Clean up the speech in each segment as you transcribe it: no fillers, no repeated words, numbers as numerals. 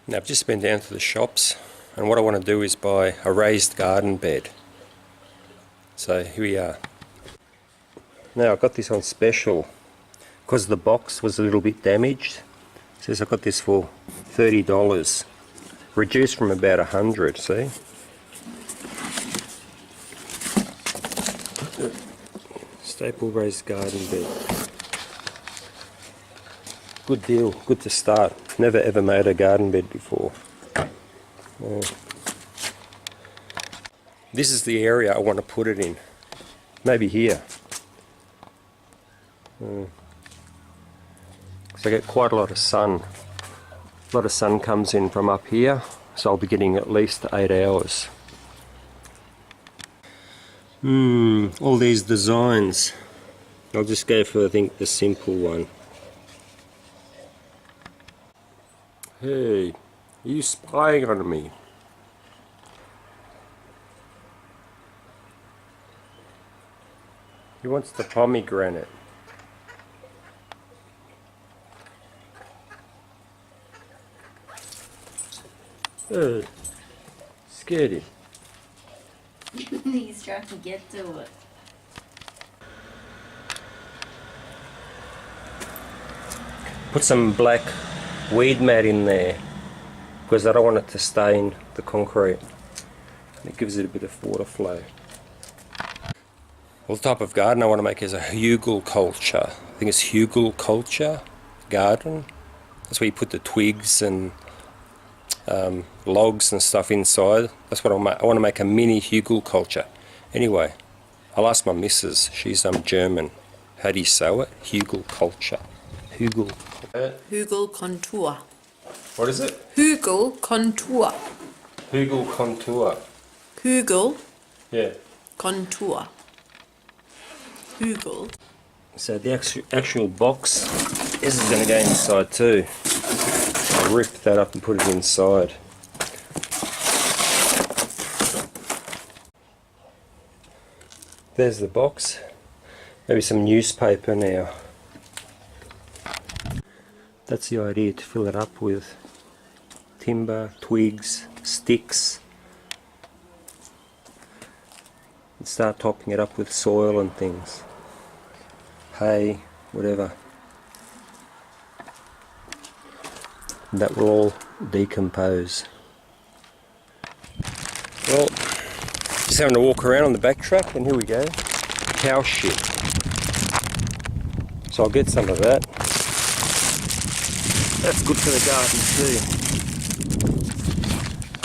Now I've just been down to the shops, and what I want to do is buy a raised garden bed. So here we are. Now I got this on special because the box was a little bit damaged. It says I got this for $30, reduced from about 100. See? Staple raised garden bed. Good deal, good to start. Never ever made a garden bed before. This is the area I want to put it in. Maybe here. So I get quite a lot of sun. A lot of sun comes in from up here, so I'll be getting at least 8 hours. All these designs. I'll just go for, I think, the simple one. Hey, are you spying on me? He wants the pomegranate. Oh, scared him. He's trying to get to it. Put some black weed mat in there because I don't want it to stain the concrete. It gives it a bit of water flow. Well, the type of garden I want to make is a Hugelkultur. I think it's Hugelkultur garden. That's where you put the twigs and logs and stuff inside. That's what I want to make a mini Hugelkultur. Anyway, I'll ask my missus. She's German. How do you say it? Hugelkultur. Hugelkultur. What is it? Hugelkultur. Hugelkultur. Hügel. Yeah. Kontur. Hügel. So the actual box, this is going to go inside too. I'll rip that up and put it inside. There's the box. Maybe some newspaper now. That's the idea, to fill it up with timber, twigs, sticks, and start topping it up with soil and things. Hay, whatever. And that will all decompose. Well, just having to walk around on the back track, and here we go. Cow shit. So I'll get some of that. That's good for the garden too.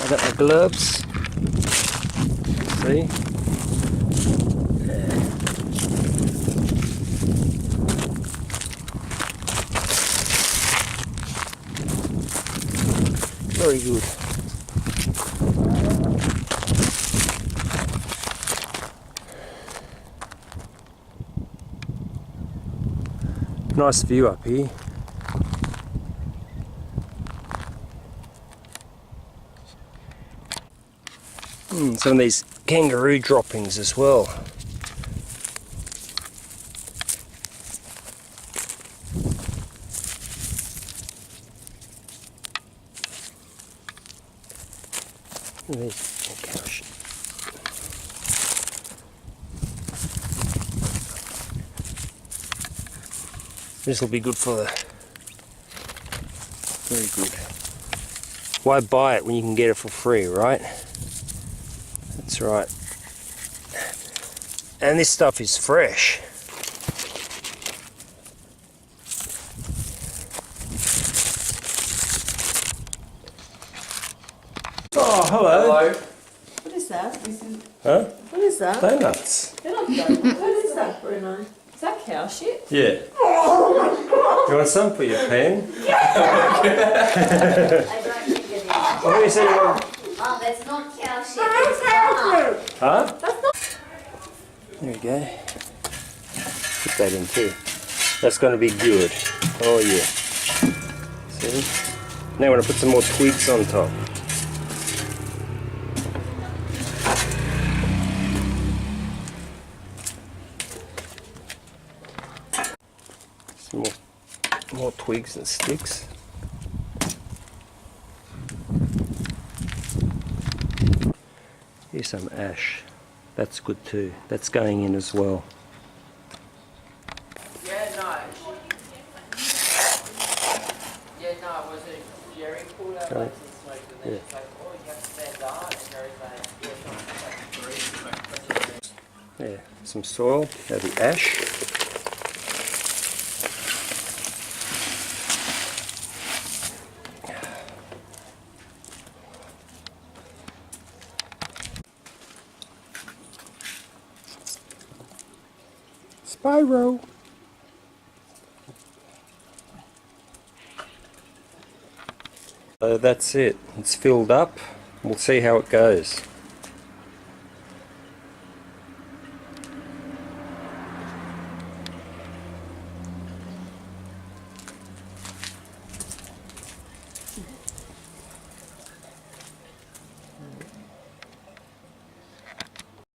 I got my gloves. See? Very good. Nice view up here. Some of these kangaroo droppings as well. This will be good for the... Very good. Why buy it when you can get it for free, right? That's right. And this stuff is fresh. Oh, hello. Hello. What is that? Huh? What is that? Donuts. They're not donuts. What is that, Bruno? Is that cow shit? Yeah. You want some for your pen? I don't think it is. What do you say you want? Oh, that's not cow shit. It's cow. Huh? There we go. Put that in too. That's going to be good. Oh yeah. See? Now I want to put some more twigs on top. Some more twigs and sticks. Here's some ash. That's good too. That's going in as well. Yeah, no. Yeah, no, it was a Jerry pulled out like some smoke and then it's like, oh, you have to stand down and Jerry's like, yeah, it's not like three. Yeah, some soil. Now the ash. Spyro. So that's it. It's filled up. We'll see how it goes.